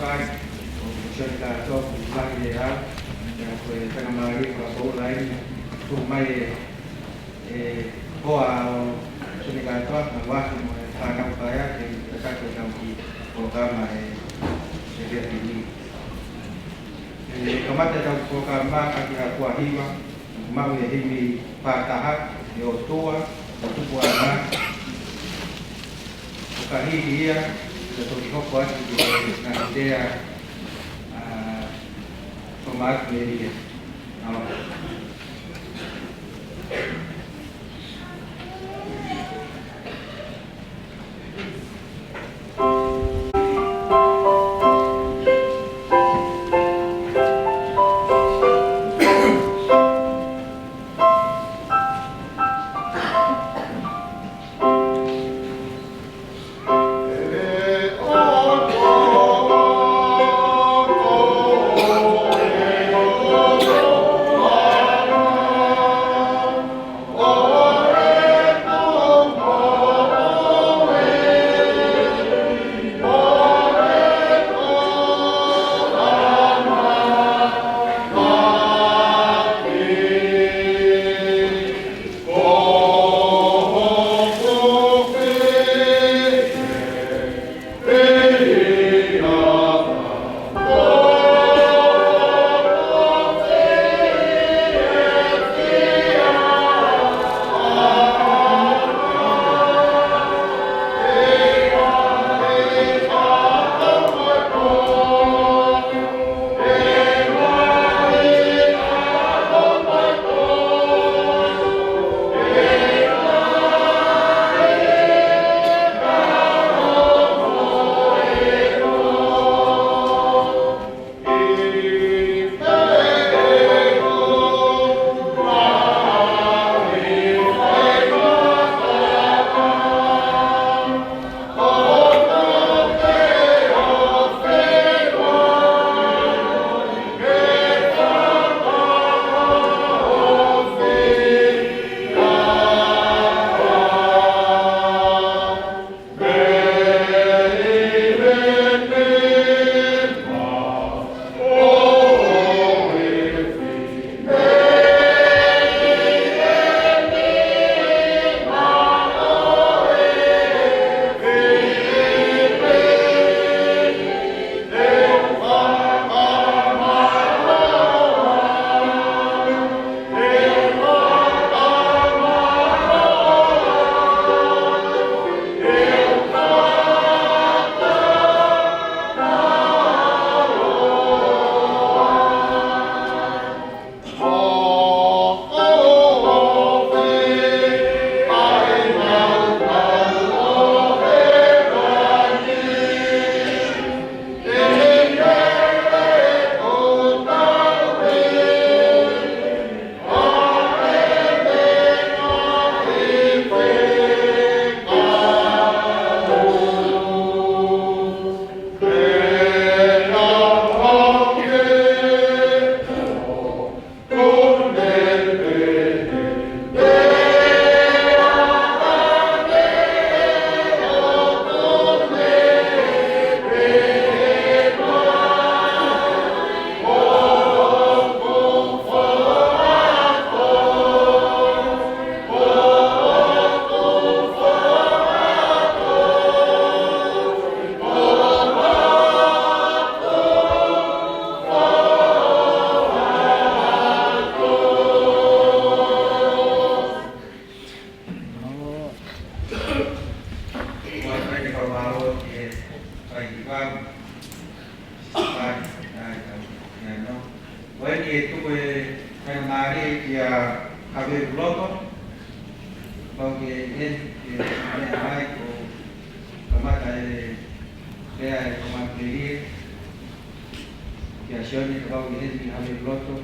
Fakamavae, Sione Katoa, Fale yang Fakamavae para Apoo lain tumai koa Sione Katoa mawah Fakamavae yang dekat dengan program sedia ini. Kamata dalam program kaki Apoo hiwa mau himi patahat yotoa tupu ana kahihia tutokikoko na idea format media Sione kalau ini di hamil loto.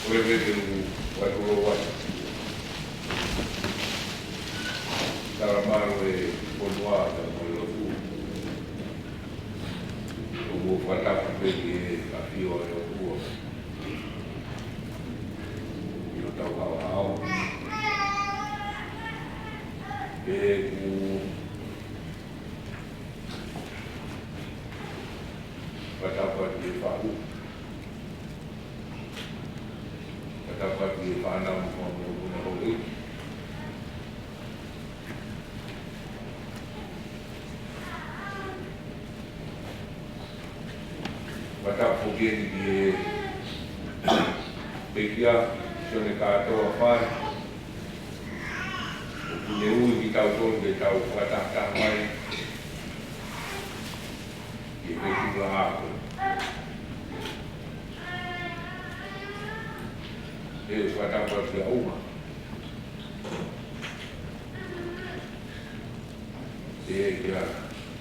Pulelulu Katoa Fakamavae Pulelulu vou falar para ele a fio eu vou eu tava ao pego para de falu para de falar como no rolo para foguete de pequia Sione Katoa Fale o Pulelulu que está o todo que está o Fakamavae e veio lá Apoo eu Fakamavae uma e já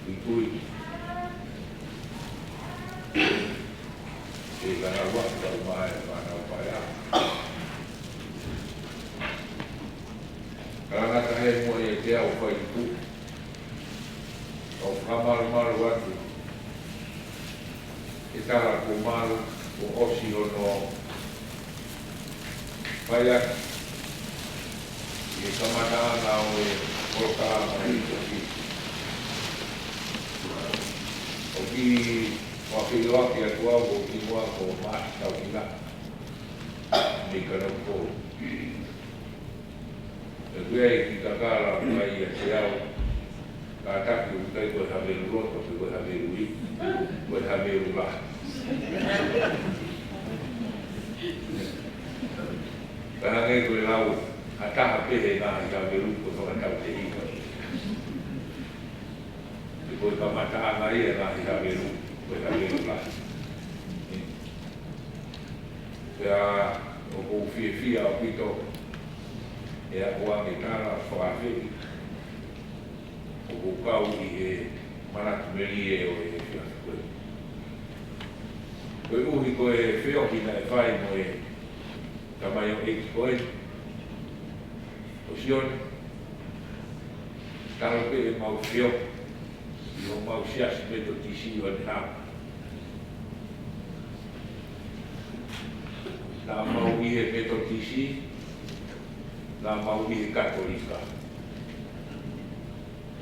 inclui e kana waka mai kana paya kana tahe mo e te au fai tu o kamar mar watu e tara ko mal o osi no paya e kamata na o e porka mai o ki o ki loki a tua o ki moa ko maa tau ki la ni ka no ko e kuei ki kakara mai a te au ka taki u kai koe hameru roto ke koe hameru i koe hameru la ka hange koe lau a taha pehe nga i hameru ko toka tau te hika e koe ka mataa nga ia nga i hameru koe hameru la pea o kou fia o pito e a koange tara whaaferi o kou kau i e manatu meri e o e fia koe koe uhi koe whioki na e whai mo e kamai o eki koe o Sione taro pe e mau whio i o mau siasi meto tisi o ni hapa na mau ihe metodisi, na mau ihe katolika.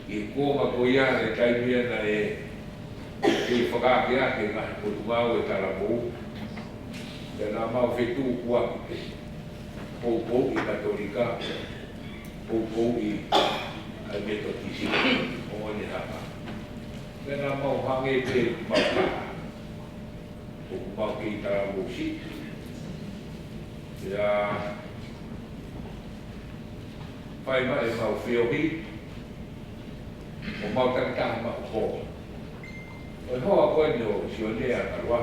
I kōma ko ia e taimia na e whakaake ake ngahi Portugao e Taramou. E na mau whetu kua ki pou i katolika, pou i metodisi o ni hapa. E na mau hange pe mau kaha. O mau ki Taramou si. Ya fai mai mau whiohi o mau tangataha mau ho. O hoa koe ni o Sione a Kaloa.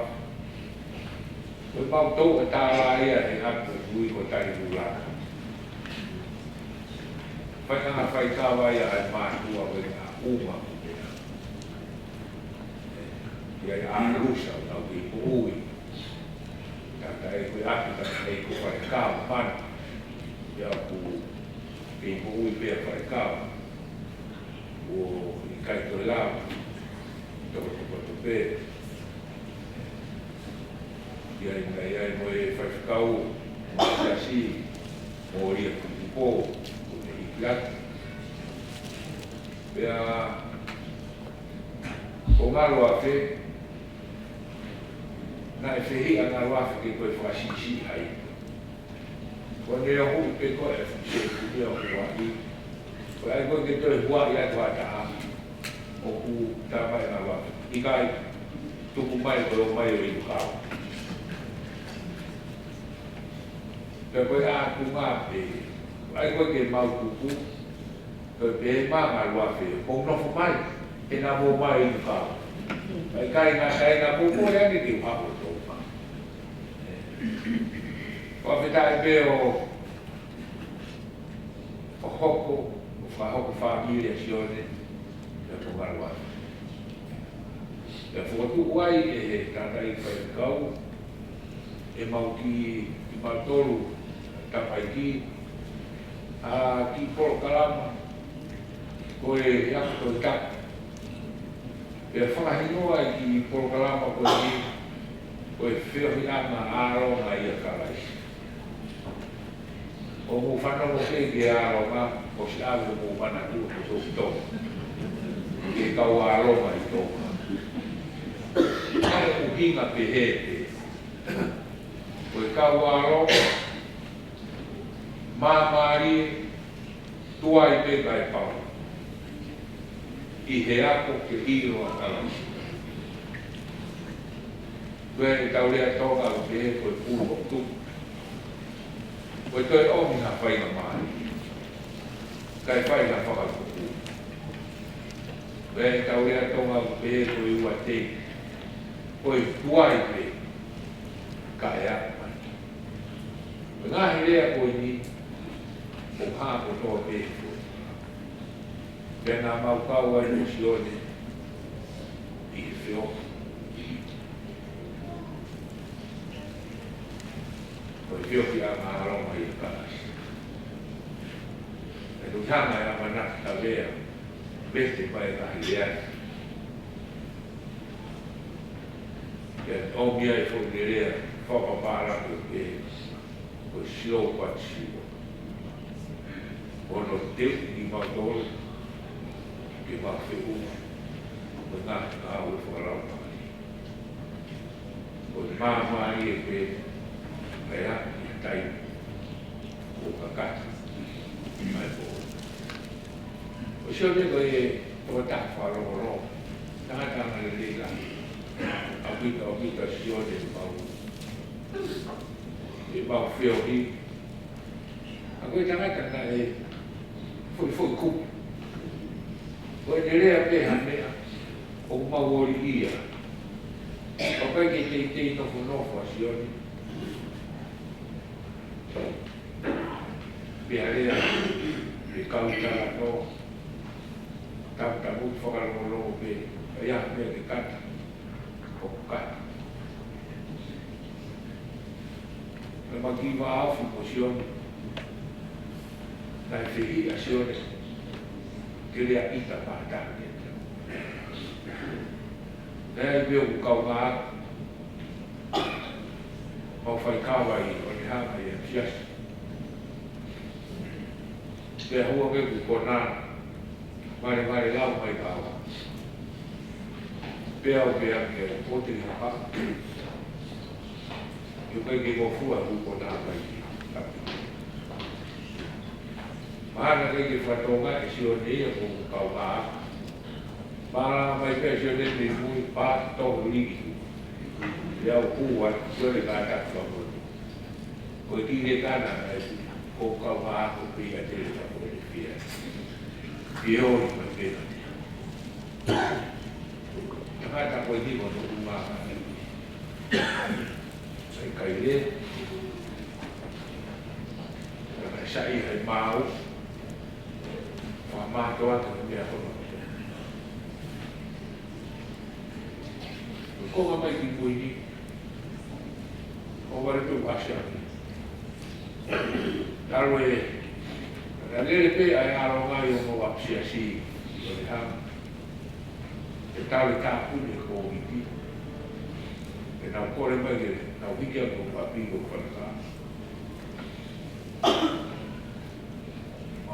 O mau tau e tāra ia e hatu hui ko tai hula. Fai nga fai kawa ia ai mātua o e a uma o pena. Ia e a rusa o tau ki ui. Kata e koe atu kata e ko whare kawa mana. Ia ku e ko ui pia whare kawa. O i kai koe lau. Tau ko pē. Ia i ngai ai mo e whaiwhakau. Mo e asi. Mo ria kutupo. Ko te hikiatu. Pea ko ngaro a whe. Na e whehi a ngā wafi ke koe whasisi hai. Ko nea hui pe koe e whase kunia o Hawaii. Ko ai koe ke toi Hawaii atu a taha. O ku tā mai ngā wafi. I kai tuku mai koe o mai o i tukau. Pe koe a ku ngā pe. Ai koe ke mau tuku. Koe pe mā ngā wafi. Ko nofo mai. E nā mō mai i tukau. Ai kai ngā pupo e angi ki uhapo tō. Wa fitai pe o hoko, o whahoko whamiri a Sione, e po marua. E whakatu uai e he tātai whaikau, e mau ki mautolu tapai ki, a ki polo kalama, ko e hiako tō tapu. E whakahinoa I ki porokalama ko ni o e whiohi ama aronga I a karai. O mu whanau ke ke aronga o si awe mu mana tu o tō. Ke kau aronga I tō. Kare uhinga pe hete. O e kau aronga mamari tua I pe kai pau. I he ako ke hiro a karai. Koe tau rea toga o ke he koe pūro o tu. Koe toi omi ha whainga mahi. Kai whainga whakakupu. Koe tau rea toga o ke he koe ua te. Koe tuai pe. Kai a mai. Koe ngahi rea koe ni. O hako toa pe koe. Pena mau kau ai no Sione I he whio. Koe whio ki a maharonga I a karas. E tu tanga e a manaki ta vea, bete pai kahi lea. E o mia I whongi rea, whakapara koe koe silo pat silo. Ono teu I mautoro, ke ma whiu, o ngā aue whakarau mai. O māma I e pe, mai a I tai, o kakata, mai po. O Sione ko e, o tak wharongo, tangata le lega, o pita Sione mau, e mau whiohi. A koe tangata na e, foi kupu. Koe te rea peha mea, o mauori ia. O kai ke te toko nofo a Sione. Peha rea, e kautara no, tauta mut whakarolo pe, a ia mea ke kata, o kata. E makiwa awhi po Sione, nai whihi a Sione, ke rea ita pātaka ke. Nea I meo ku kau ngā mau whai kawa I o ni hanga I a siasi. Pea hua me ku kona mare lau mai kawa. Pea o pea ke o te hapa. Yo kai ke mo fua ku kona mai ki. Mahana kai ke whatonga e Sione ia ko kau ngā. Mahana mai pia Sione ni mui pā tohu liki. Ia o kua Sione ka tak whakotu. Ko I kire kana ko kau ngā ko pia te whakotu pia. I hori mai pia. Tahata ko I himo no kumaka. Sai kai le. Kai sai hai mau. Mātoa te mea kono. Konga mai ki puini, o wale tu asiani. Taro e, rangere pe ai aronga I o mo wapsiasi, o le hama. E tau e tāpuni ko iti. E nau kore mai ke, nau hiki a ko papi ko whanaka.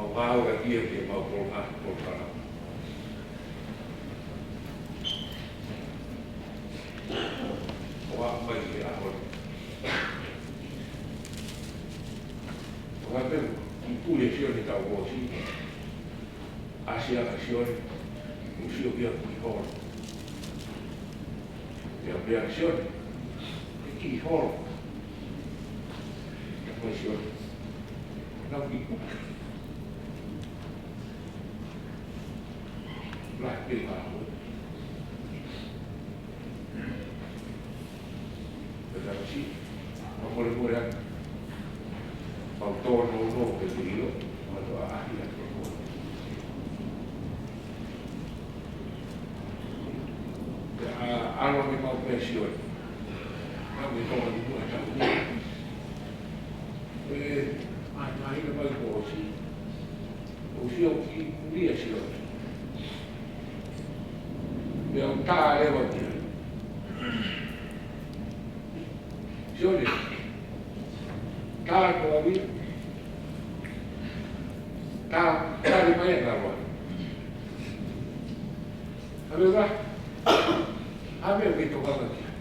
Mau ngāu a kia ke mau koronga koronga. O a mai ke a hori. O a peru, I pule Sione tau gosi. Asia ka Sione, o sio kia ki horo. E a pea Sione, ki horo. E koe Sione, nau ki kuka. Black big hole. Pero así, vamos a poner autor no que digo, cuando hay algo me mau presión. No me tomo ninguna chance. Ai no vai cosi. O fio que dia Sione. Meu tá Sione, tātoa wia, tāre mai ngā roa. Hawe wā, hawe o ki tokanga kia.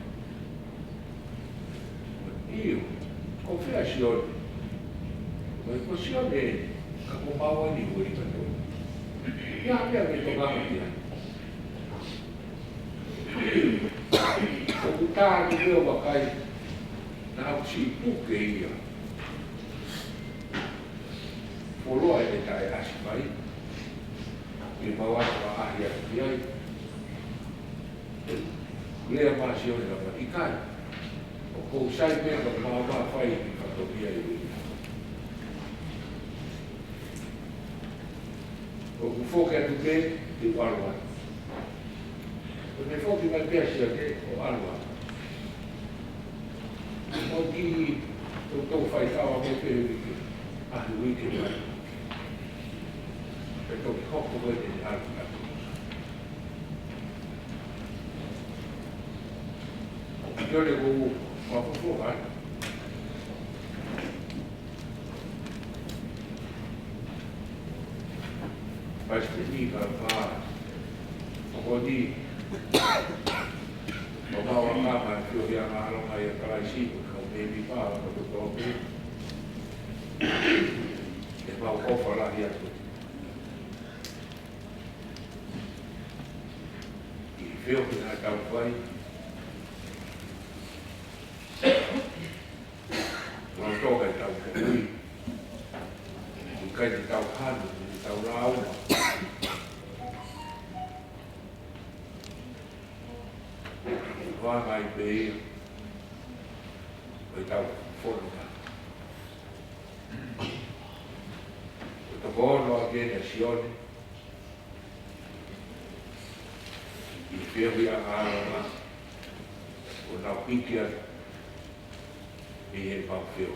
Iyo, ko whea Sione. Mai ko Sione, ka ko maua ni uri katoa. Ia hawe o ki tokanga kia. Ko tāre reo wakai, na au si puke ia. Poloa e tae asi mai. I mawata wa ahi atu iai. Lea maa Sione la matikai. O kou sai mea ka maa whai i whakopia i ui. O kufoke atu ke, i walwa. O ne foki mai pia Sione o alwa. O ki o tau whai tawa me pe wiki. Ahi wiki mai. E tau ki hoko mai te alwa atu. Sione ko wapufo ai. Mas te ni ka pā. O ni. O mawa kama e whio hea ngā aronga i a karai siku ka me mi pā ka to tōpe. E mau ofa lahi atu. I whio ki nā tau whai. Wang toga i tau kukui. I kai ni tau hanu, ni tau rauna. Wā mai pe ia. Wai tau whonunga. O ta kono a kene Sione. I whio a ngāronga. O nau piki atu. I he mau whio.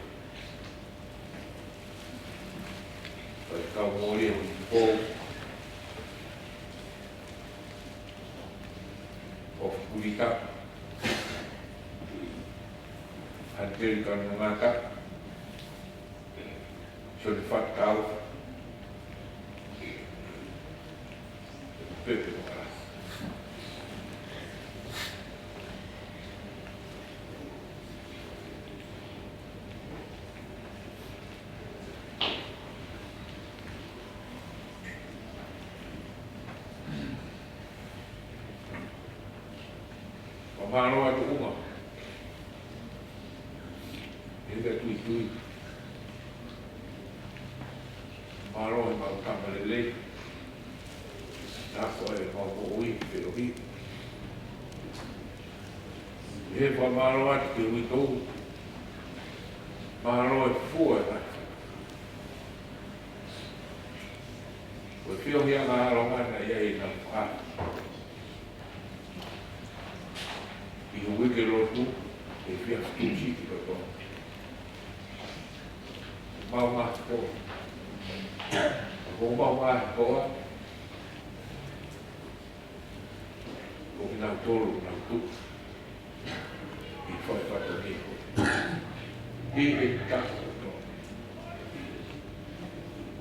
Wai kau mōri e hui pō. O whikurika. Hanteri kanu ngata. Sione whakau. Pepe mo kara. Maro atu uma. Ega tui. Maro e mau kamalele. Nako e mau ui, pero hi. E pa maro atu ke ui tau. Maro e fua e nai. Ko whio hia ngā aronga na iei na wha. I wike rotu, e whia stuchi ki kato. Mau mahi koa. Ko mau mahi koa. Ko ki nau tolu, nau tu. I whai whato ni ko. I e tako kato.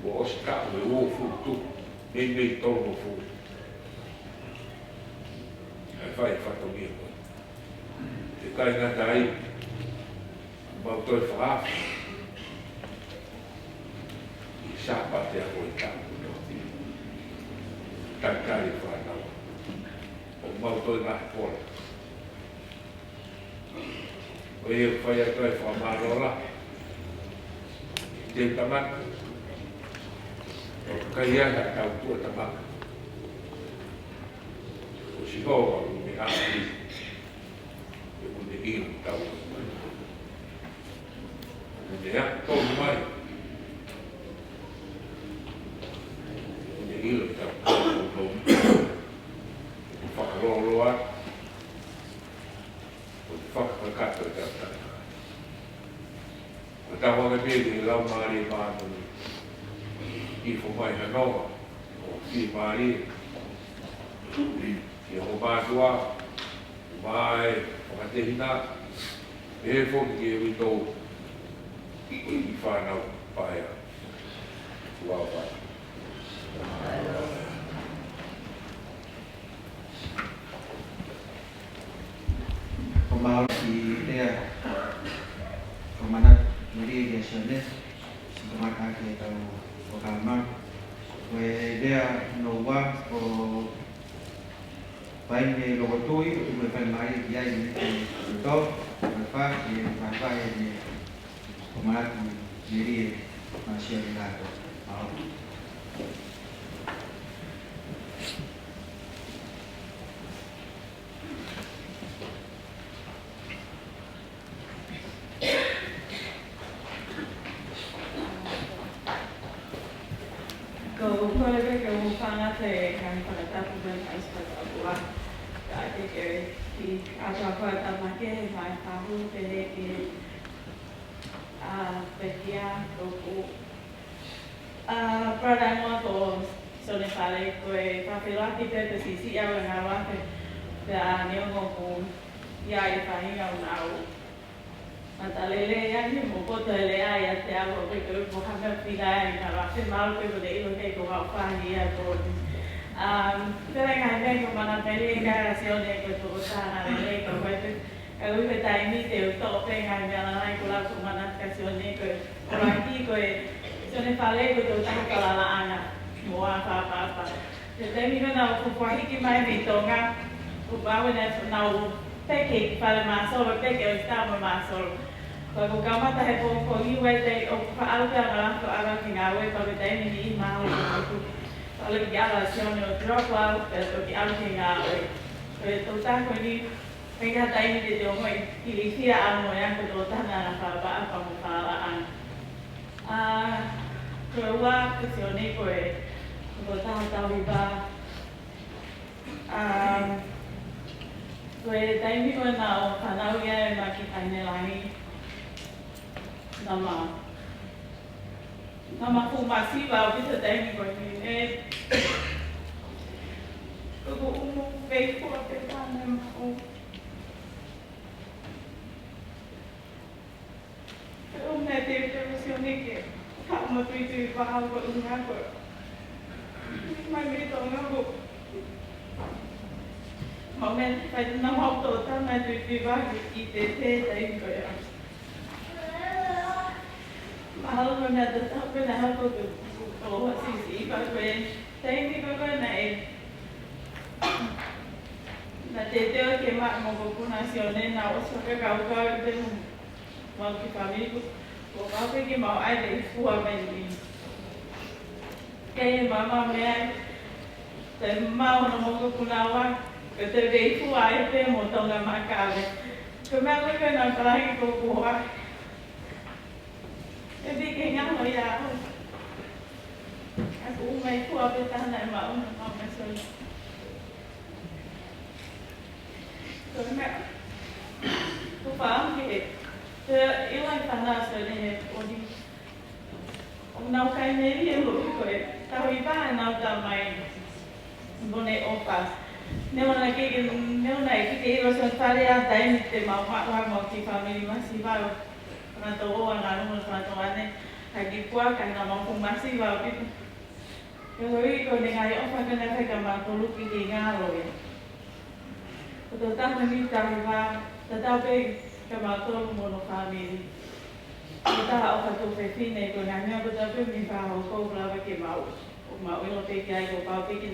Ko osi kako e o fu tu. Nei tolu fu. E whai whato ni ko. Te kai ngata ai, mau toi whaafi. I sāpa te ako i tāku no. Tai kari whanau. O mau toi ngahi pora. O e whai a toi whamarola. Te tamaka. O kai anga tau tua tamaka. O si hoa o me api. I tau. Ne a tau mai. Ne ilo tau tau. Whakaroloa. O te whakakato e tau tau. O tau anga pēki e lau maari e mātoni. I fo mai hanoa. O ki maari. I ho mātua. Mai. Whakatehina, e fo ki e wito i whanau paea. Wow, wow. Pembawa si dia pemanat jadi dia Sione sekemak ke tahu Fakama dia nova o bain de logotui o bain mari dia ini itu apa di Fakamavae ini pemanat jadi masih ada mau Kau boleh kau pangat kan pada tahun dan aspek Apoo jadi di apa tamake mai tahu pele ke pekia toku pradana to Sione Fale koe papela ki te sisi ya ngawa te da niongo ku ya I fahinga unau Matalele ya ni mo ko tele ya te alo ke ko ha pila ni ka se mal ke de ilo ke ko ha fa ni ya ko pero nga ne ko mana pele ka Sione ko to sa na le ko te ka u pe tai ni te to pe nga na na ko la ko mana ka Sione ko ki ko Sione Fale ko to ta ka la ana mo pa te te mi na ko pa ki mai mi to nga ko ba we na peke Fale masolo peke estamos masolo kalau kamu tak hebat kau iwet deh oh kalau ada orang tu ada tinggal kalau kita ini mau kalau kita ada Sione drop out kalau kita ada tinggal kalau tak kau ini mereka tak ini dia cuma pilih anu yang kedua tanah apa mufalaan keluar ke Sione kau tahu iba kue taimi ko na kanau ya maki kaine langi nama ku masih ba bisa taimi ko ni ko umu pe ko te tanem ko ne te Sione ke ka mo tu ba ko unga ko mai mi to ngaku moment phải năm học tổ ta mà tụi ba đi tế đấy rồi mà hôm nay tôi học cái nào tôi được tổ xí và về thấy cái này là tế cái mà một cuộc national nào so cái gạo cái bên một cái family của bao cái màu ai để phù hợp mình cái mà mẹ để mau nó một cuộc nào que te veio aí tem montão na macabra como é que não fala que cocoa eu vi quem é o ya aku mai ku apa tan na mau na mesoj como é tu fala que eu ai fana so ne odi não cai nele eu coi tao iba não também bone opas nếu này cái lo son Fale ya dai ni te ma ki family masih vào na to wa na no na to ane hagi kwa kan na ma masih vào gitu yo ko ni ngai o fa kana fa ka ma to lu ki nga lo ya to ta ni ta va ta pe ka ma to mo no family ta o fa to fe fine ko na nya ko ta pe mi fa o ko la ke ma o lo pe kai ko pa pe ki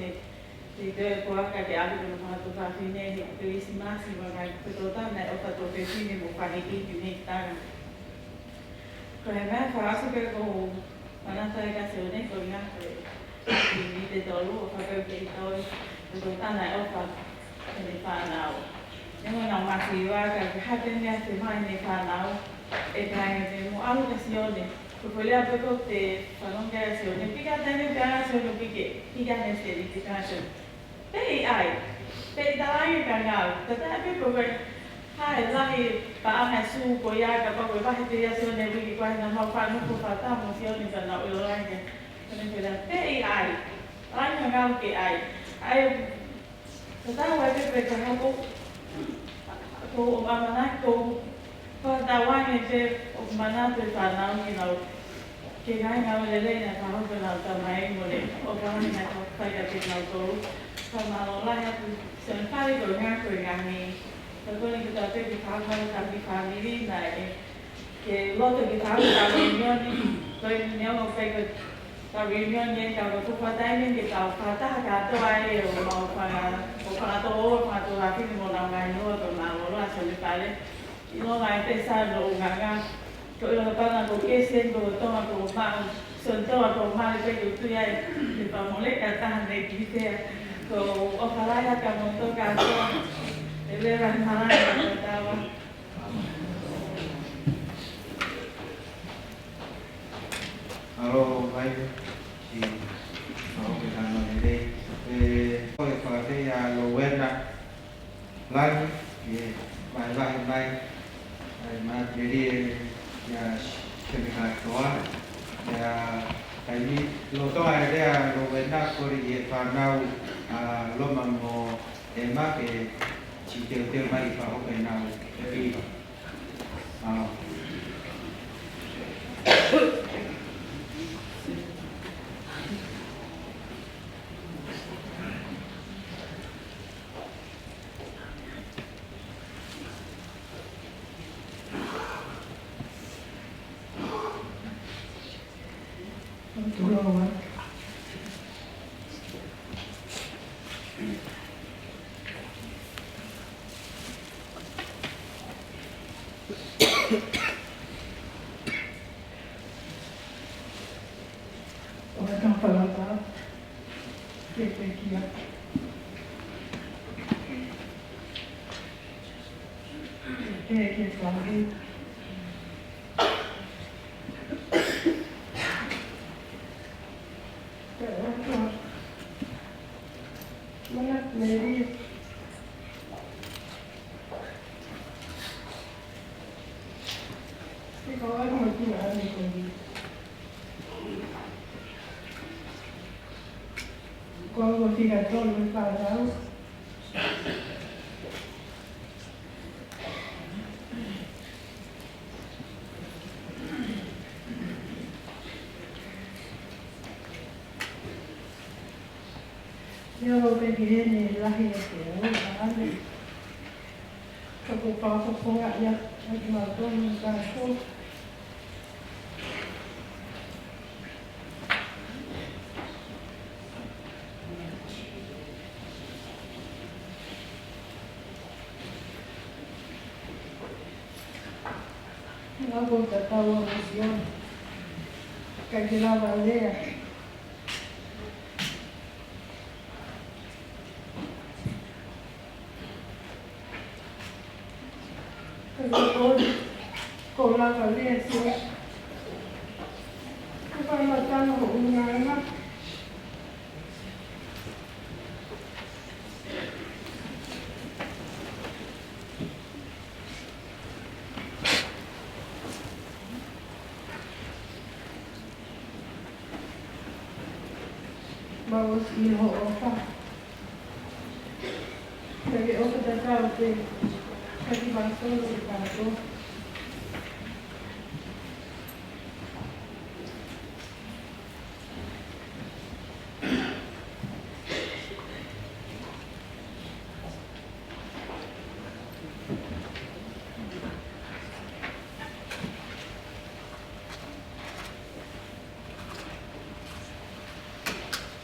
thì tôi qua cái áo thì nó tôi phải phi nên thì tôi xin mát xin vào ngày tôi ta này ở tôi phải phi nên một vài cái gì này ta còn em bé phải sao cái cô mà nó thấy cái sự này tôi nhá thì đi để tôi luôn phải cái tôi ta này ở thì phải nào nhưng mà nào mà thì qua cái hai bên nhà thì mai này phải nào cái thì mua áo cái Sione tôi phải làm cái phải làm cái Sione cái này cái Sione cái này sẽ đi cái Pei ai, pei dalai kangal, tetapi kalau hai lahi paangai su koya kapag bahit dia Sione bagi kuah nama panu kupata Sione sana ulangnya, kemudian bilang pei ai, lain kangal ke ai, tetapi mereka aku umamana aku Pagkatawan ito, mana ito panahon ginaw. Kaya nga malilay na panahon ko na tamay muli. O parang na ito pagkatid na ito. Pamalola niya po, Fale ko nga ko nga ni. Pagkunin ko ito, ipagkawan sa family na que loto que estaba en la reunión, reunión o fue la reunión y el cabo tu patay que estaba patah Katoa o para todo aquí no la ganó o la lola se le sale y no va a empezar lo gaga todo lo para porque siendo toma como más son todo como más que tú ya de para molestar tan de que ojalá ya que montó Katoa de ver las malas que estaba Alo, baik. Si, kalau kita nanti, kalau pakai ya lower nak, lagi, baik, mat jadi ya sebenarnya Katoa, ya tadi lo tahu ada ya lower nak kalau dia panau, lo mau emak ke cipta mai kau kenal, tapi, Quando fica todo no casal, eu peguei lá e eu passo com a minha matou no cachorro. Una volta estava a Sione, que girava a aldeia. Depois, colava ali assim, e vai matando uma arma. Vamos ir ao opa. Peguei outra da casa dele. Aqui vai todo o canto.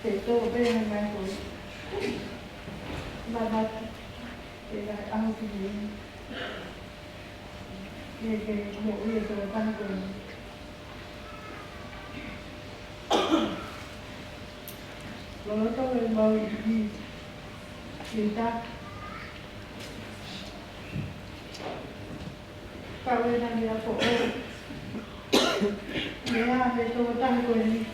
Estou bem mais hoje. Mas pegar algo que eu ia colocar com Lalu tahu mau di kita kawin na niya po. Kaya ito tayo ko ni.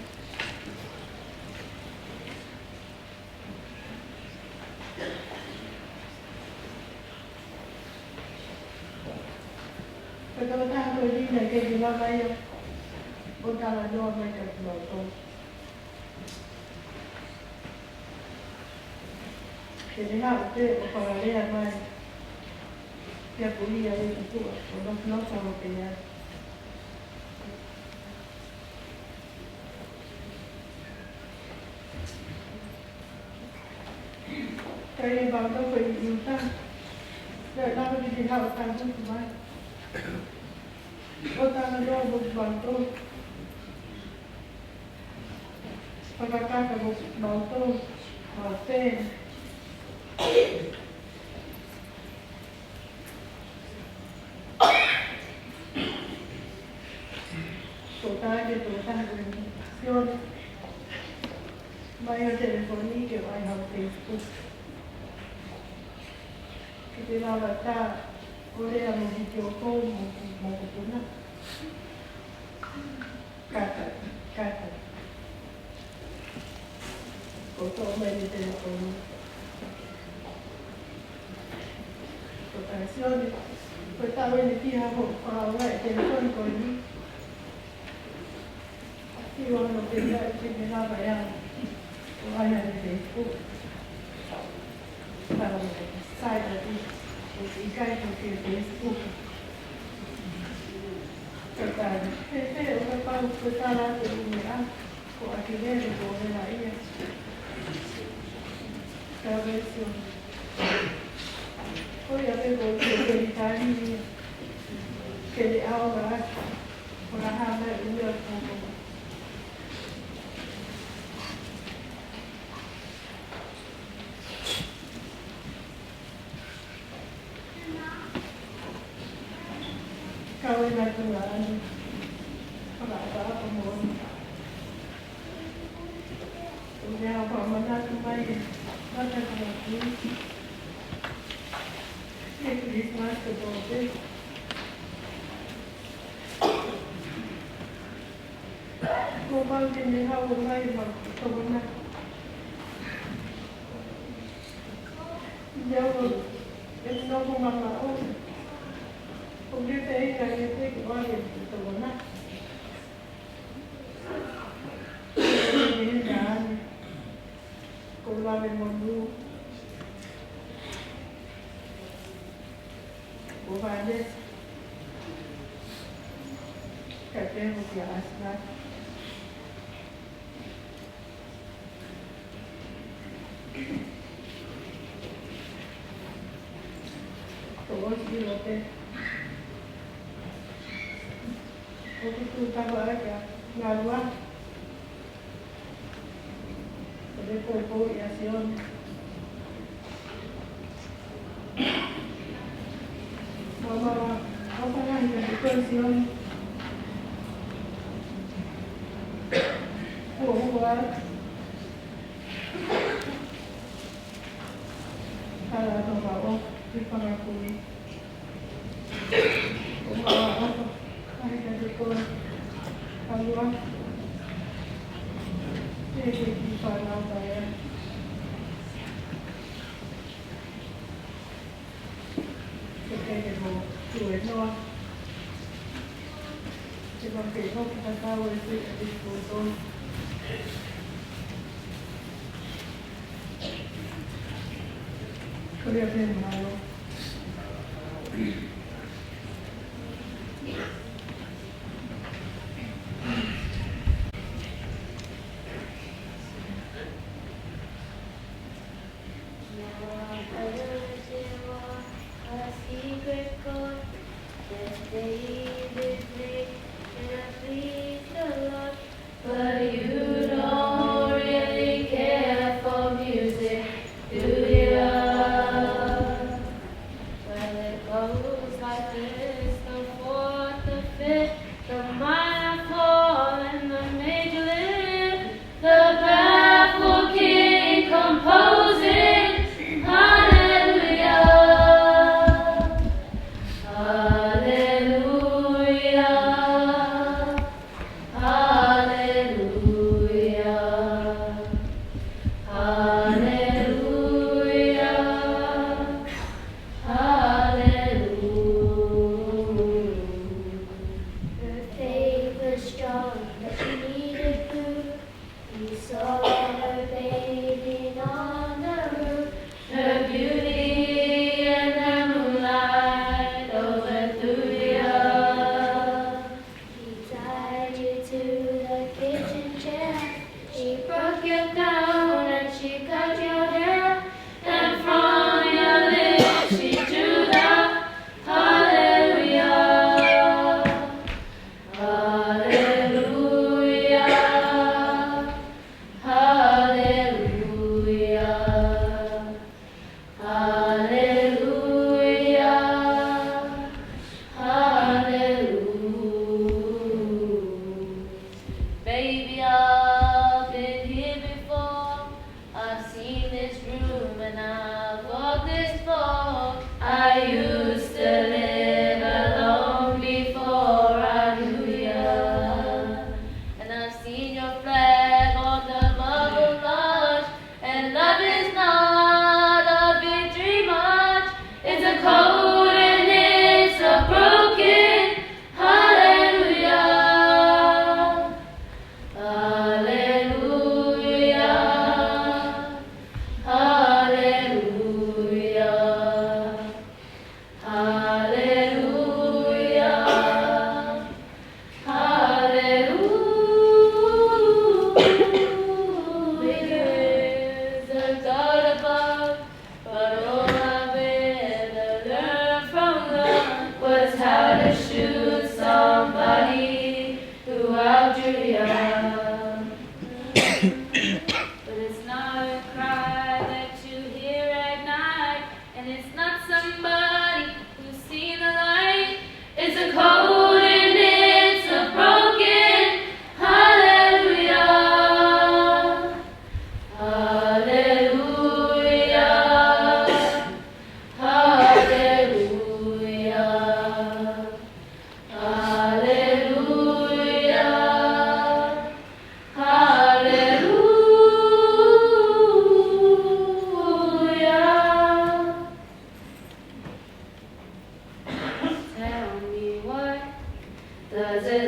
Ito tayo ko ni na kaya di ba kayo? Punta na doon may katulog. Jadi nak betul kalau dia mai. que acollia a Katoa, o não estava apanhado. Cái vào đâu phải chúng ta đợi đâu thì họ ta không có bài ô ta nó đo một bằng tôi và ta cả một bằng tôi và tên tổ ta thì tổ ta là Sione bây giờ telephone kiểu ai học Facebook cái nào là ta có đây là một video call một cái nào cắt có tổ mấy cái telephone có tài Sione với ta bên kia học vào lại telephone có đi khi vào một cái lại cái nào vậy à có ai là Facebook para sai daqui e cai porque Facebook verdade eu vou para o canal do Miran com aquele do Bola aí talvez foi a ver o que ele tá ali que ele aula para a meu kau yang berkenan, kalau ada pemohon, kemudian apa mana kembali, mana kembali, ini Christmas kedua, mobile ini kau kembali mana, jauh, itu nopo mama không biết thế là như thế của con thì tổ nát đến nhà cùng làm bên một lu của vài đêm cả tên một nhà asma tổ đi lo tên waktu itu tambah aja ngaluan ada popo ya Sione mama apa lah yang itu Sione kalau atau bawa di pangakui ay dari ko kaluan di Fakamavae kaya mo tuwe no diba kayo Katoa ito at ito kaya din malo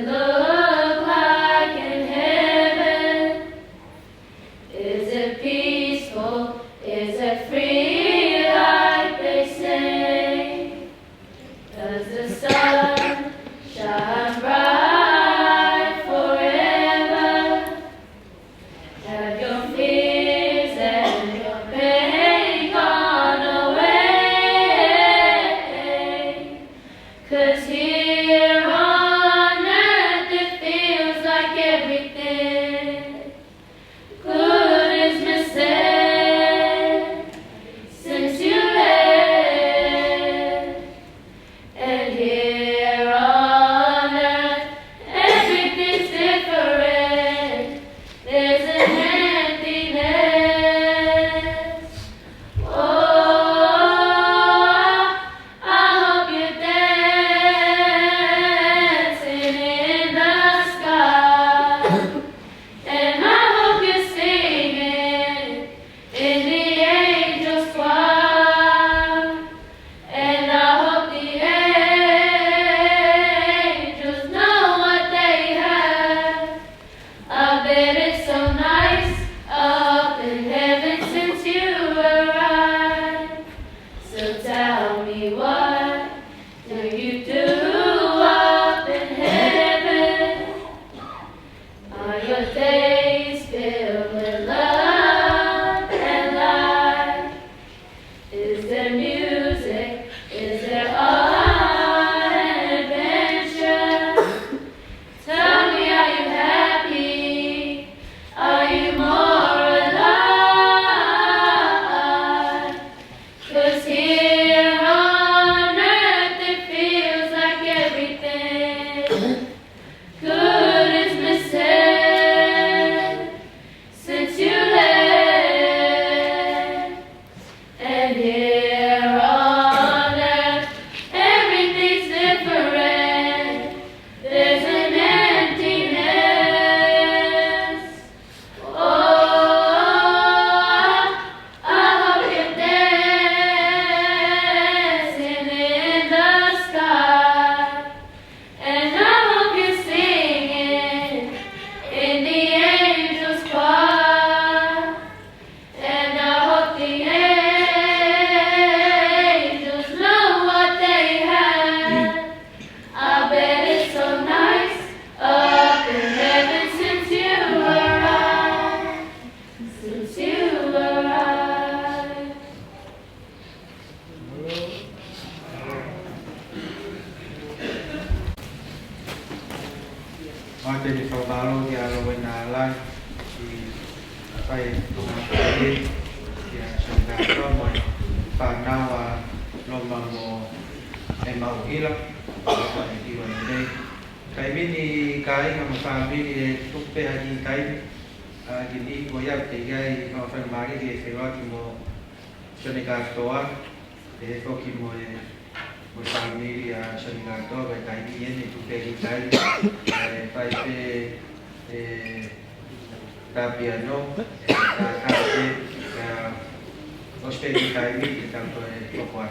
look like in heaven? Is it peaceful? Is it free like they say? Does the sun shine bright forever? Have your fears and your pain gone away? 'Cause here on earth it feels like everything good is missing since you left. And here on earth everything's different. There's an emptiness. Oh, I hope you're dancing in the sky. And I hope you're singing in the angels' choir. And I hope the angels know what they have. I bet it's so nice up in heaven since you arrived. So tell me, what do you do up in heaven? Are your days filled with love and light? Is there music? Is there art and adventure? Tell me, are you happy? Are you more alive? 'Cause here on earth it feels like everything good is missing since you left. And here on earth everything's different. There's an emptiness. Oh, I hope you're dancing in the sky. And I hope you're singing in the angels' choir. And I hope the angels know what they have. I bet it's so nice up in heaven since you arrived. Since you arrived. Mate di Fale di Alowenala di Fai Fakamavae di Katoa mo Panawa Lomamo Emauhila di Wanene. Kai mini kai ngam famili tupe haji kai gini goyap tigai no famari di sewa kimo Sione Katoa de kokimo famili Sione Katoa ba kai ni ni tupe di kai fai pe tapiano kakate ospedi kai mi tanto poco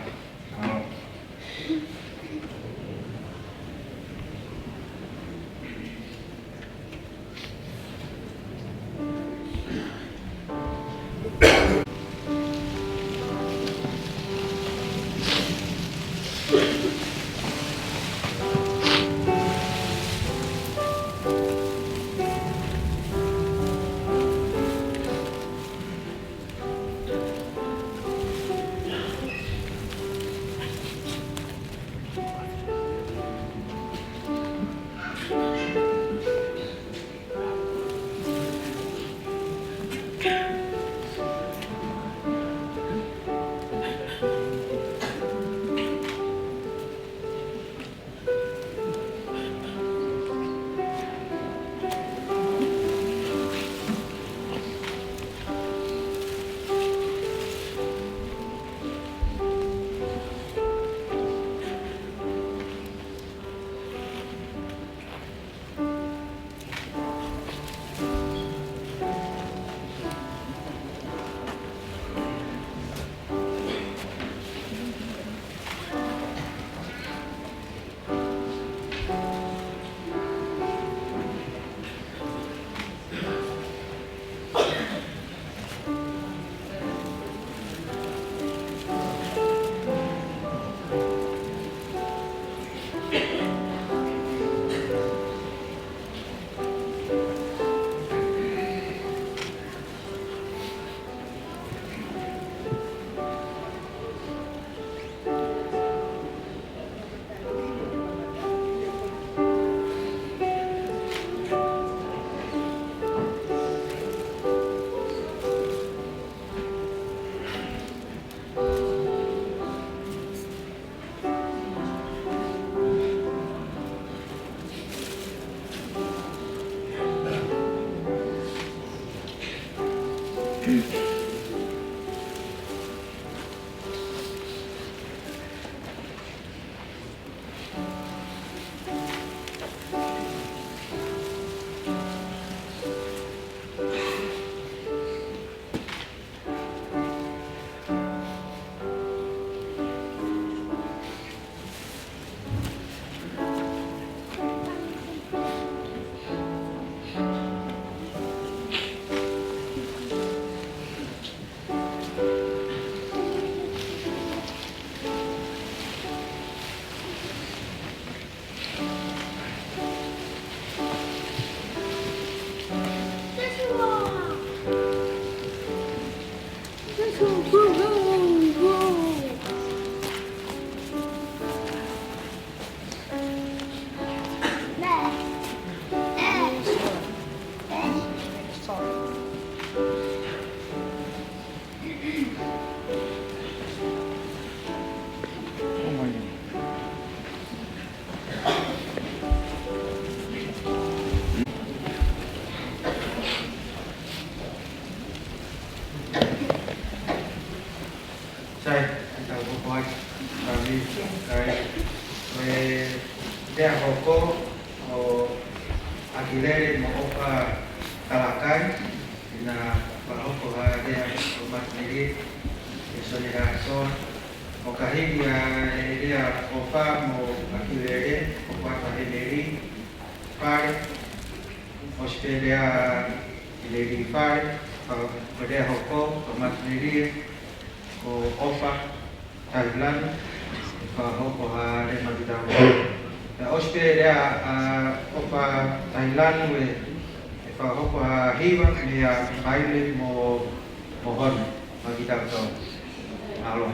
Sai, chào cô coi và đi cái về đeo hồ cô hồ akilele mo opa talakai na paroko ha dia omat nili Sione so o kahini dia opa mo akilele opa kahini Fale Australia ileli Fale o dia hoko omat nili o opa Thailand và hoko ha de magidao da Australia opa Thailand we fa hoko ha hiwa ni baile mo mohon magidao to alo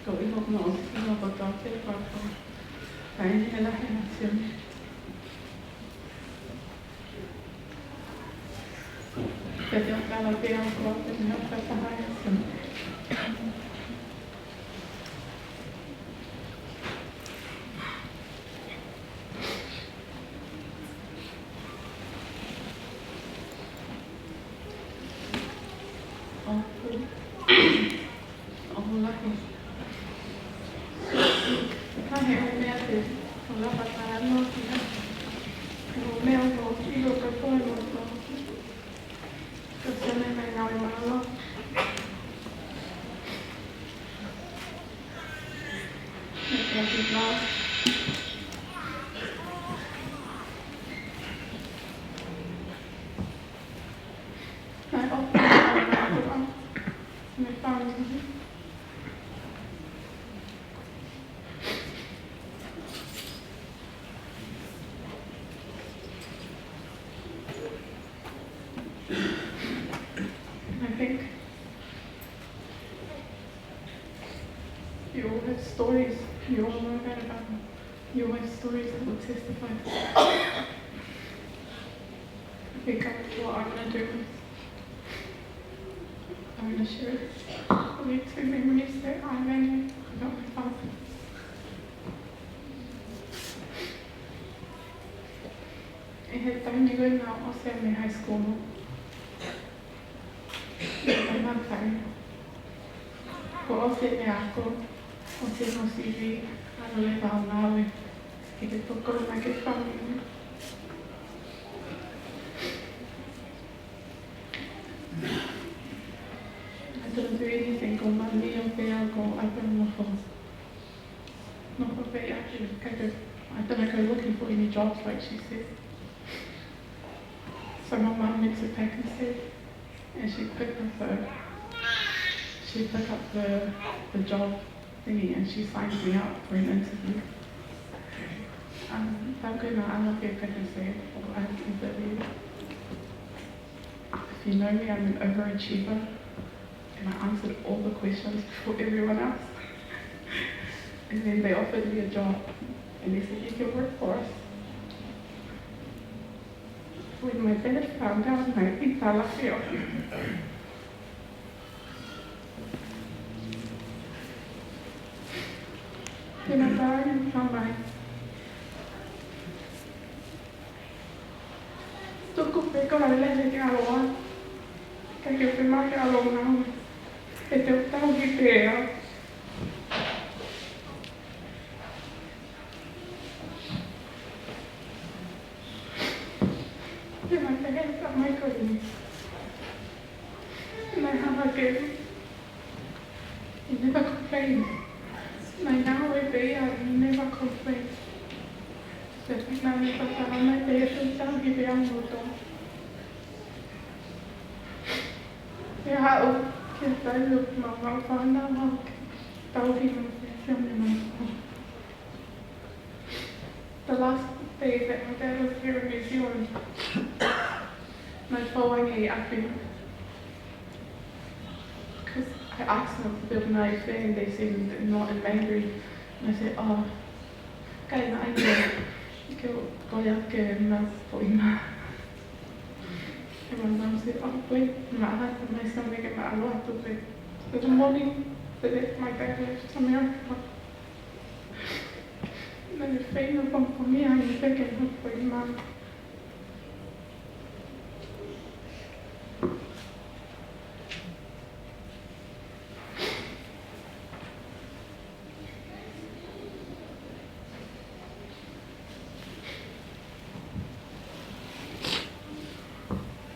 Cậu đi học nổi, nhưng mà có cháu sẽ vào không? Cái này là Sione. Jadi kalau dia keluar dengan Fakamavae Apoo lagi. Kahit umete, wala pa tayo sila. Umeo ko, ilo ka po mo to. Kasi may ngayon malo. Nagkakit I think you all have stories, you all know that about me. You all have stories that will testify to that. I think what I'm going to do is I'm going to share only two memories that I made about my father. Helt annorlunda och sen i high school. I'm not sorry. Ko o te me ako, o te no siwi, ano le tau nawe, e ke toko na ke whangi. I don't do anything ko mami o pea ko apa nofo. Nofo pea I don't go looking for any jobs like she said. So my mum makes a vacancy and she picked up the job thingy and she signs me up for an interview. I'm going to allocate vacancy or an interview. If you know me, I'm an overachiever and I answered all the questions for everyone else. And then they offered me a job and they said, you can work for us. When my dad found out, my Kalofiama. Then I died in Fale. Tuku peko la lele ke aloa. Kai ke pema ke aloa ngau. E te utau ki pea. Te mai te hei ka mai kori. Nai hawa ke. You never complain. Nai nawe pea, you never complain. Te pina ni patara mai te e tu tau ki pea moto. Te hao ki a taiu mau whana mau tau ki mau te Sione mau. The last day that my dad was here in New Zealand, my whāwangi Apoo, because I asked them if they were nice and they seemed not angry. And I said, oh, kai na aia, ke koe ake na poina. And my mum said, oh, wait, my stomach and my aloha tupe. So the morning that my dad left to America, na le whaina pamponia I peke na koe mama.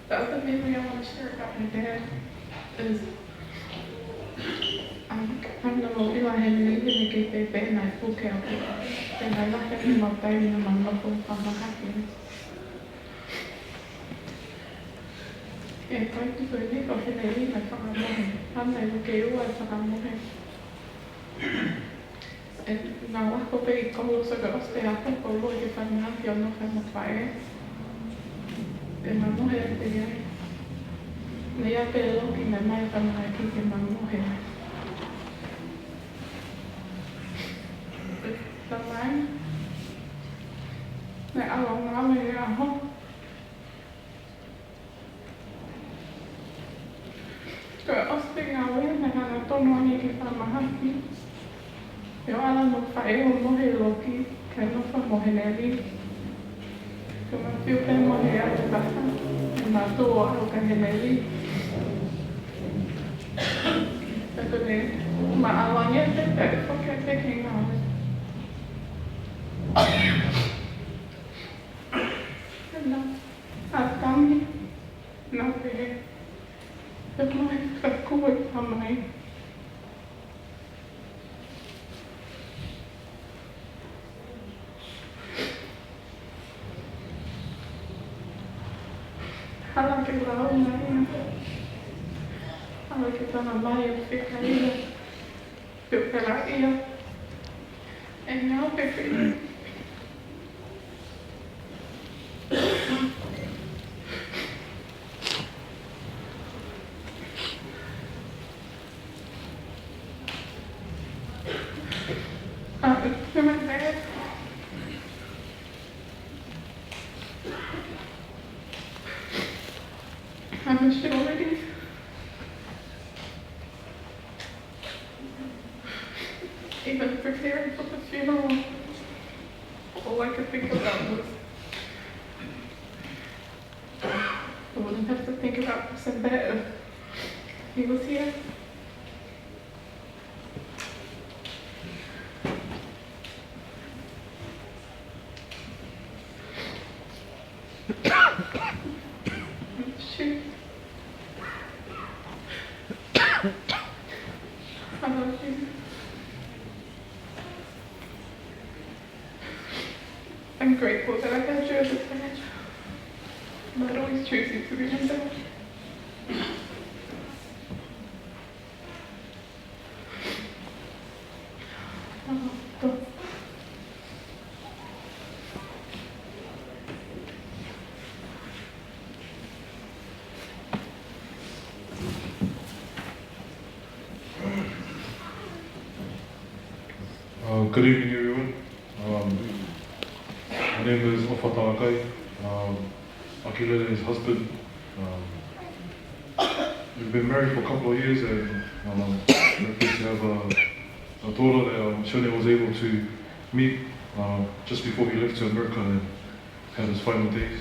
The other memory I want to share about my dad is I'm the mo ila he nini ni ke te pēna I puke aku. Tēnā lahe ni mau taimi na mau loko whamahaki. E kai tu koe ni ko hene i na whakamohe. Hana i ke ua i whakamohe. E nā wako pe I kolo saka oste Apoo ko loi ke whamahaki o no Fakamavae. E mamohe a te iai. Nei a pe loki na mai whamahaki ke mamohe. Tamai, ne alo ngāwe e aho. Ko oste ngāwe ne hana tono ani ki whamahaki. E o ala no whae o mohe loki, kai no whamohe neri. Ko ma whiu pe mohe a te waka, e ma tō aho ka he neri. Tako ne, ma awangia te te whaka te ki ngāwe. No, atami, no pe, te mai whakua I whamai. Hala ke lau mai, hala ke tana mai o whika ia, pepera ia, e ngā pepe. To my dad. I miss you already. Even preparing for the funeral, all I could think about was I wouldn't have to think about this and that if he was here. remember. Good evening, everyone. My name is Apoo. Akilele's husband. We've been married for a couple of years, and we're pleased to have a daughter that Sione was able to meet just before he left to America and had his final days.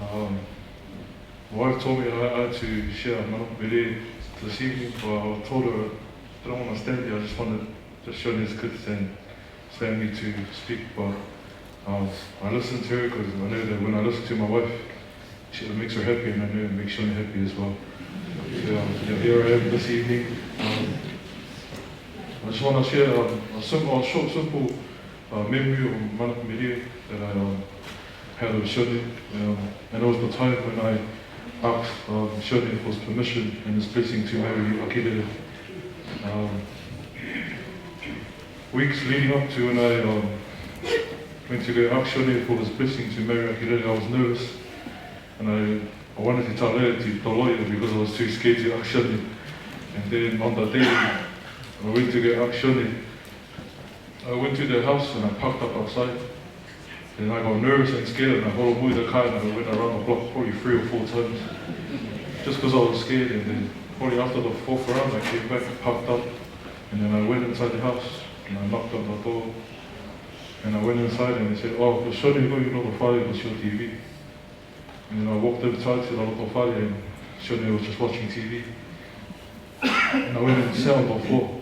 My wife told me that I had to share this evening, but I told her I don't want to stand here. I just wanted Sione's kids and stand me to speak, but I listened to her because I know that when I listen to my wife, it makes her happy, and I know it makes Sione happy as well. So here I am this evening. I just want to share a simple memory of Manaka Media that I had with Sione, and it was the time when I asked Sione for his permission and his blessing to marry Akilele. Weeks leading up to when I went to go ask Sione for his blessing to marry Akilele, I was nervous, and I wanted to tell her to the lawyer because I was too scared to ask Sione. And then on that day, I went to go ask Sione. I went to the house and I parked up outside. And I got nervous and scared, and I moved the car and I went around the block probably 3 or 4 times, just because I was scared. And then probably after the 4th round, I came back and parked up, and then I went inside the house and I knocked on the door. And I went inside and they said, "Oh, the Sione, you know the Fale was your TV." And then I walked inside to the little Fale, and Sione was just watching TV. And I went and sat on the floor.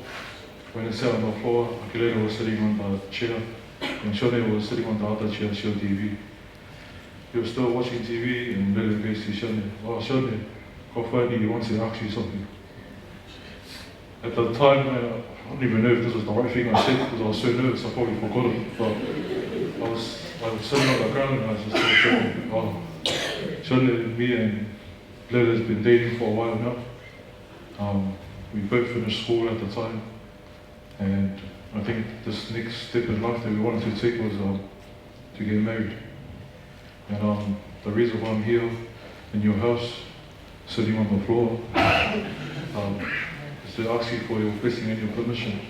Akilele was sitting on the chair, and Sione was sitting on the other chair, show TV. He was still watching TV, and Lele goes to Sione, "Oh, Sione, Kofani wants to ask you something." At the time, I don't even know if this was the right thing I said because I was so nervous, I probably forgot it. But I was sitting on the ground and I was just thinking, "Oh, Sione, me and Lele has been dating for a while now. We both finished school at the time, and I think this next step in life that we wanted to take was to get married. And the reason why I'm here in your house, sitting on the floor, is to ask you for your blessing and your permission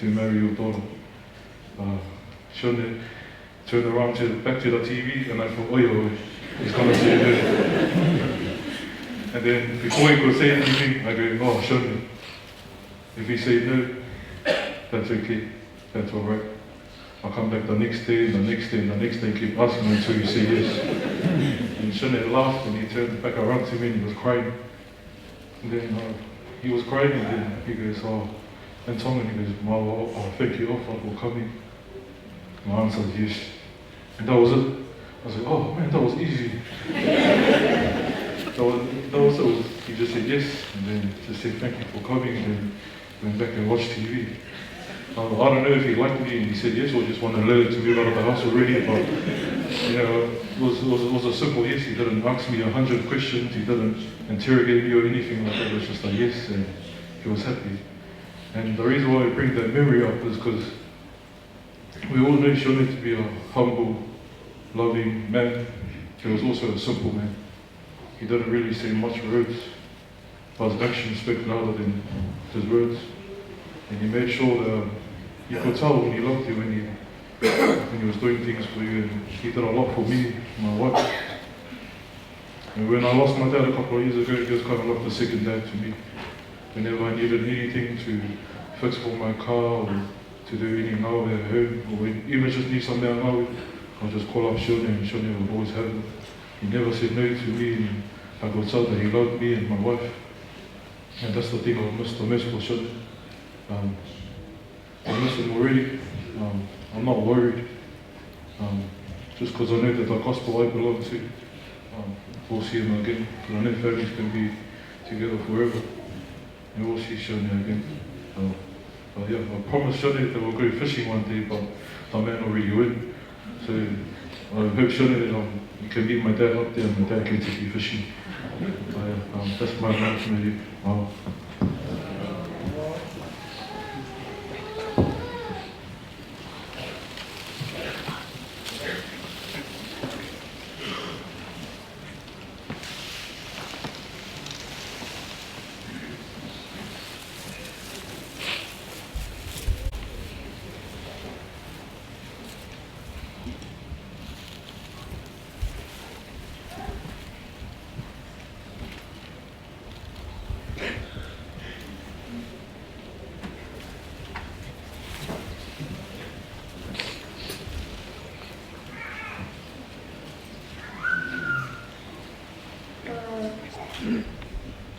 to marry your daughter." Sione turned around back to the TV, and I thought, "Oh, he's going to say no." And then before he could say anything, I go, "Oh, Sione, if he say no, that's okay, that's all right. I'll come back the next day, and the next day, and the next day, keep asking until you say yes." And Sione laughed, and he turned back around to me, and he was crying. And then he was crying, and then he goes, "Oh," and Tongan, he goes, "Thank you, Alpha, for coming." My answer was yes. And that was it. I was like, "Oh man, that was easy." He just said yes, and then just said thank you for coming, and then went back and watched TV. I don't know if he liked me and he said yes, or just wanted Lele to move out of the house already, but it was a simple yes. He didn't ask me 100 questions, he didn't interrogate me or anything like that. It was just a yes, and he was happy. And the reason why I bring that memory up is because we all know Sione to be a humble, loving man. He was also a simple man. He didn't really say much words, but his actions spoke louder than his words. And he made sure that you could tell when he loved you, when he was doing things for you, and he did a lot for me, my wife. And when I lost my dad a couple of years ago, he was kind of like the second dad to me. Whenever I needed anything to fix for my car, or to do anything now at home, or even just need something now, I'll just call up Sione, and Sione would always have it. He never said no to me, and I could tell that he loved me and my wife. And that's the thing I miss the most for Sione. I miss him already. I'm not worried. Just because I know that the gospel I belong to, we'll see him again. Because I know families can be together forever. And we'll see Sione again. But yeah, I promised Sione that we'll go fishing one day, but the man already went. So hope Sione, you can meet my dad up there, and my dad can take you fishing. That's my announcement with you.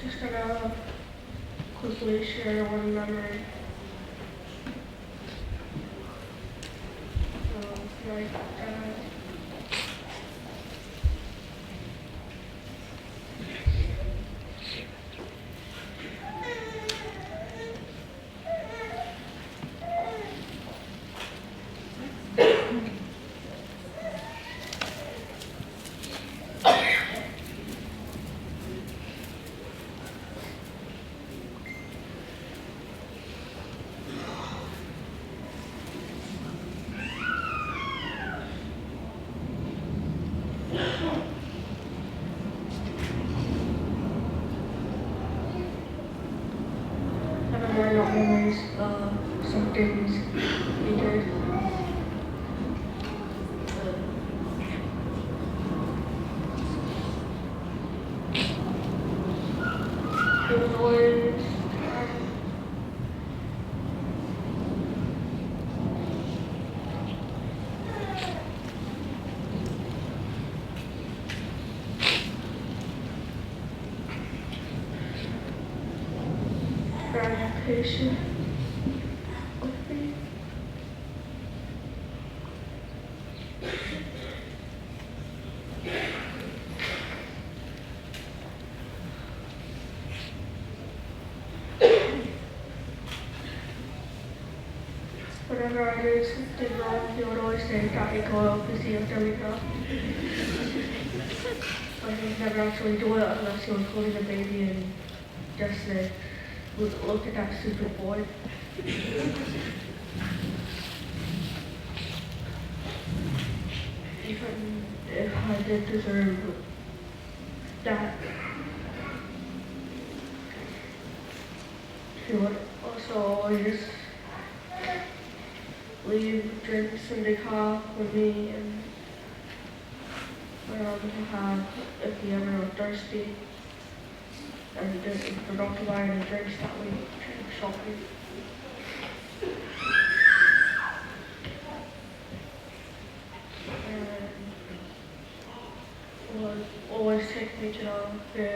Just gonna quickly share one memory. My dad. Memories of some things he did. He was always very patient with me. Whenever I did something wrong, he would always say, "Daddy, go up and see if there we go." But he would never actually do it unless he was holding a baby and just said, "Look at that stupid boy." Even if I did deserve that, he would also always leave drinks in the car with me, and if he ever was thirsty and didn't forgot to buy any drinks that week, shopping. And would always take me to the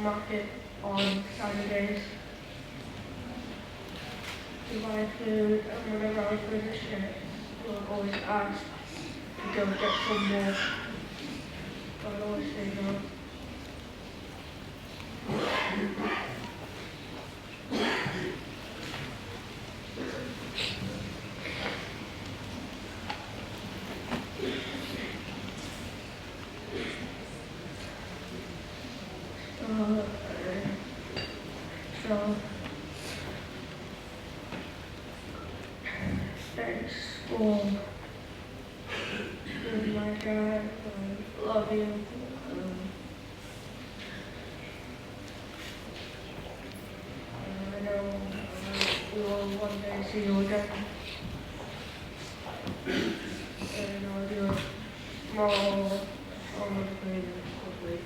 market on Saturdays to buy food, and whenever I was finished it, he would always ask to go get some more. I'd always say no. So thanks for being my dad. I love you. I know we will one day see you again. And I'll do it tomorrow on the plane, hopefully.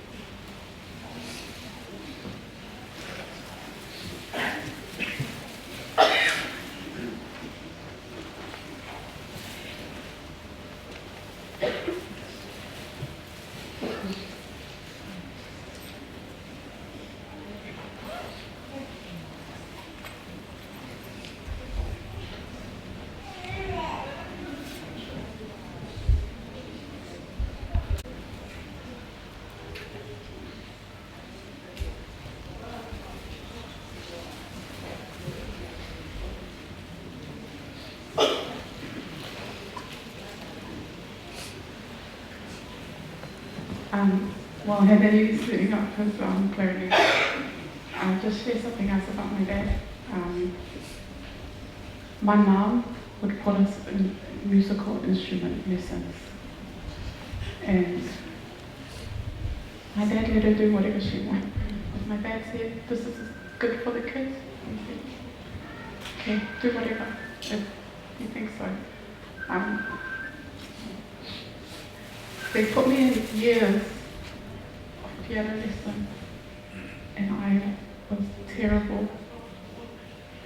While Heather's sitting up because clearly, I'll just share something else about my dad. My mom would put us in musical instrument lessons, and my dad let her do whatever she wanted. If my dad said, this is good for the kids, he said, okay, do whatever, if you think so. They put me in years of piano lesson, and I was terrible.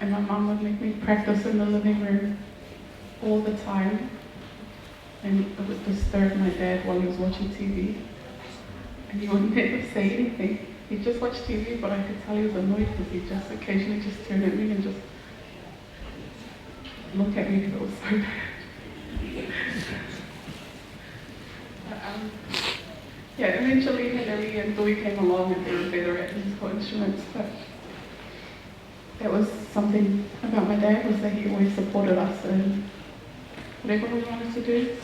And my mom would make me practice in the living room all the time, and it would disturb my dad while he was watching TV. And he would never say anything. He'd just watch TV, but I could tell he was annoyed because he'd just occasionally just turn at me and just look at me because it was so bad. Yeah, eventually Henry and Doi came along and they were better at musical instruments, but that was something about my dad, was that he always supported us in whatever we wanted to do.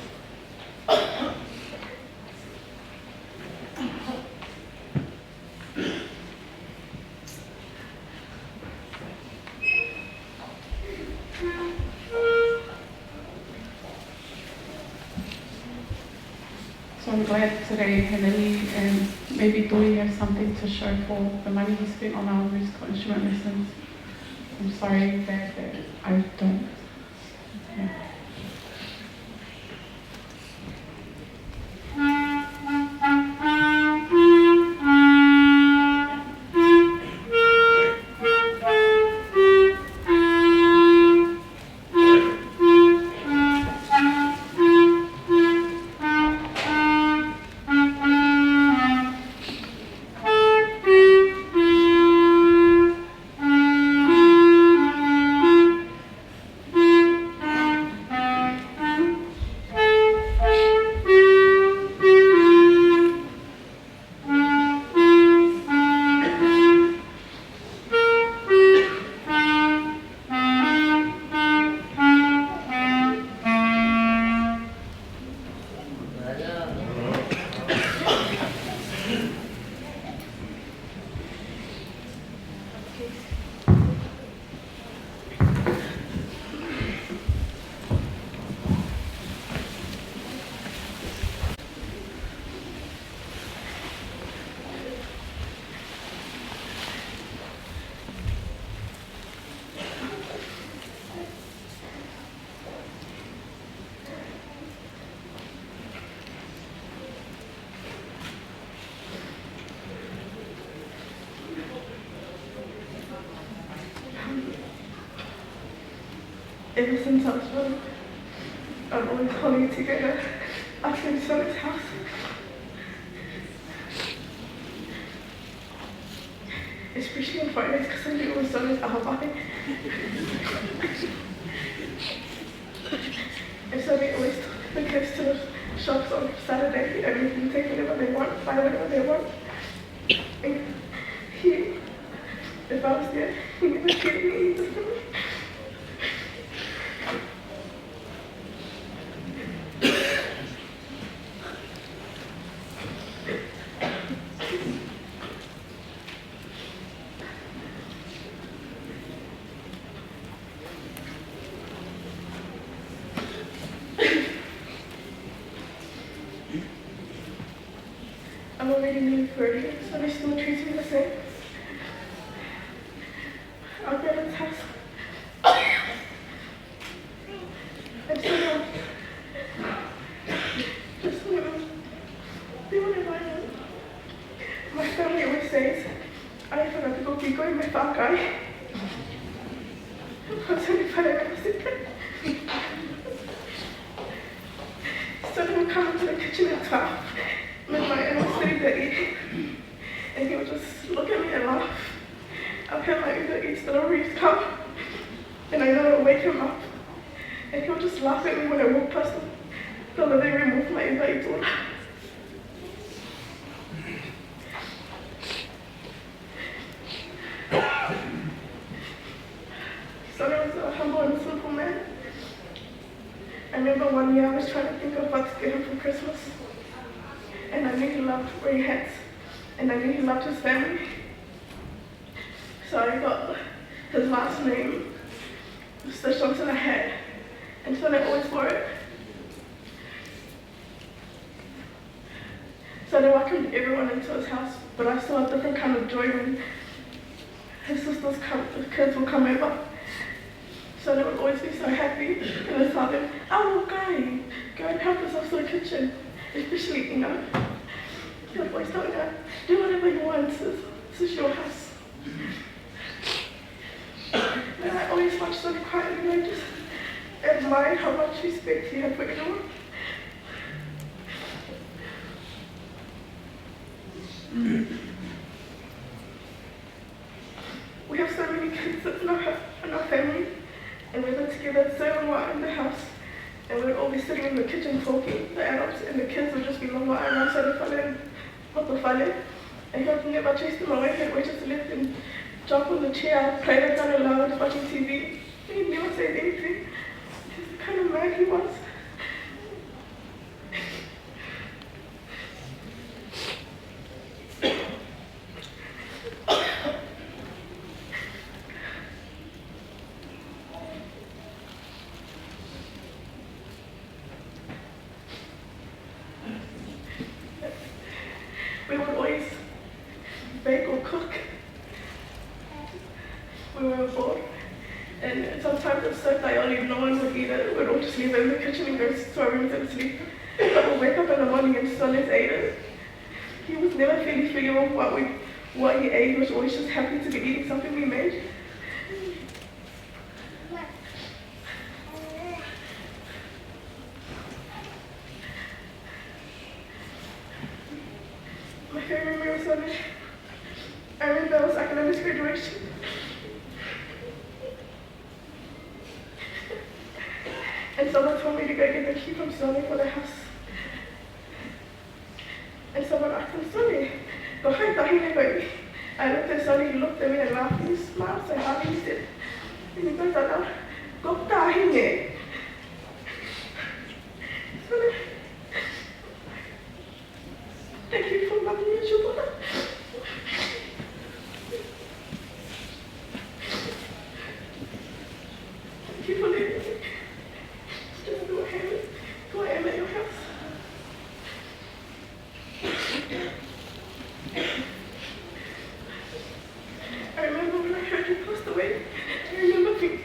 So I'm glad today Henry and maybe Doi have something to show for the money he spent on our musical instrument lessons. I'm sorry that I don't. Yeah. Ever since I was young, I've always held you together after in Sione's house. Especially on Fridays, because I knew it was Sione's alibi. And so we always took the kids to the shops on Saturday, and we can take whatever they want, buy whatever they want. And if I was there, he never gave me either for me. I'm already nearly 30, so they still treat me the same. I'll get a test. And so just do whatever I want. My family always says, I forgot to go be going my fat guy. I'm sorry if I ever secret. So they would come into the kitchen at 12. And I was sitting there eating, and he would just look at me and laugh. I'll have my Uber Eats deliveries come, and I know it'll wake him up. And he'll just laugh at me when I walk past the living room with my Uber Eats order. So I was a humble and simple man. I remember one year I was trying to think of what to get him for Christmas. and I knew he loved wearing hats, and I knew he loved his family. So I got his last name stitched onto the hat, and so I always wore it. So they welcomed everyone into his house, but I saw a different kind of joy when his kids would come over. So they would always be so happy, and I saw them, oh, go and help us off to the kitchen, especially, you know. He would always tell me, do whatever you want, this is your house. And I always watched Sione quietly, and I just admired how much respect he had for everyone. We have so many kids in our family, and we've been together so long in the house, and we'd all be sitting in the kitchen talking, the adults, and the kids would just be long around Sione Fale, not the Fale, and he would never chase them away. He'd wait just to let them jump on the chair, play them down aloud, watching TV. He'd never say anything. Just the kind of man he was. We would always bake or cook. We were bored. And sometimes it's so tiring, no one would eat it. We'd all just leave it in the kitchen and go to our rooms and sleep. But we'll wake up in the morning and Sione's ate it. He was never feeling of what he ate. He was always just happy to be eating something we made. My favorite memory of Sione, I remember it was academic graduation. And someone told me to go get the key from Sione for the house. And someone asked him, Sione, go hide tahine baby. I looked at Sione, he looked at me and laughed, and he smiled so hard, and he said, and he goes out, go tahine. Sione, thank you for loving me, Shubona. Thank you for letting me just do who I am at your house. I remember when I heard you passed away, I remember thinking,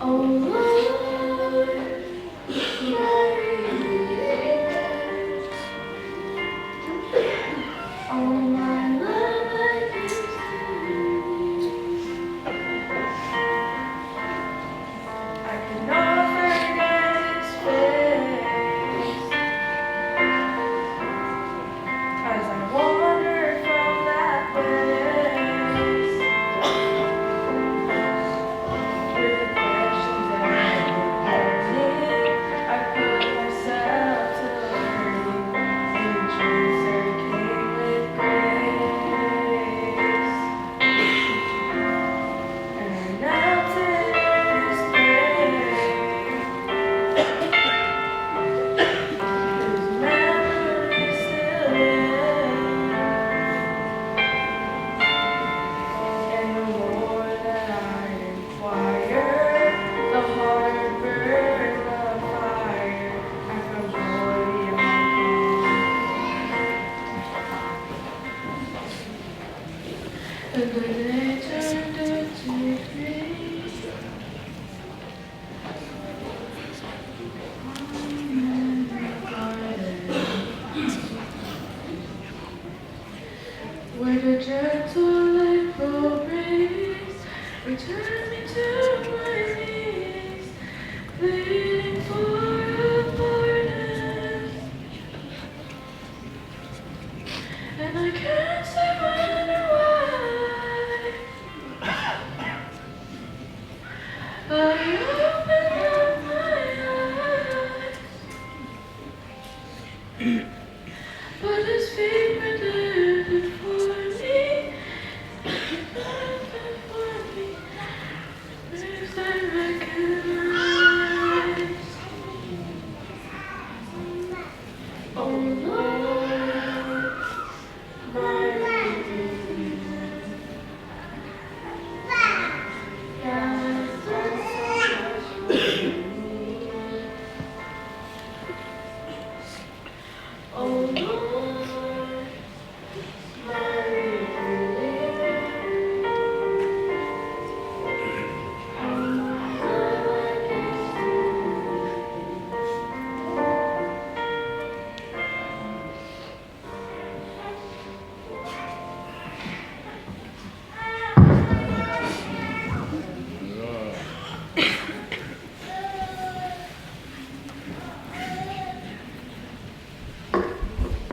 Oh Lord, carry me there. All my love I give to you. I cannot forget his face as I wandered from that place with the questions that were burning. I put myself to learning. Each answer came with grace, and I knelt in his grave. His memory still lives, and the more that I inquire, the harder the fire. I found joy in my pain. And when they turned it to green, where the gentle April breeze returned me to my knees, pleading for a pardon. And I can't say when or why I opened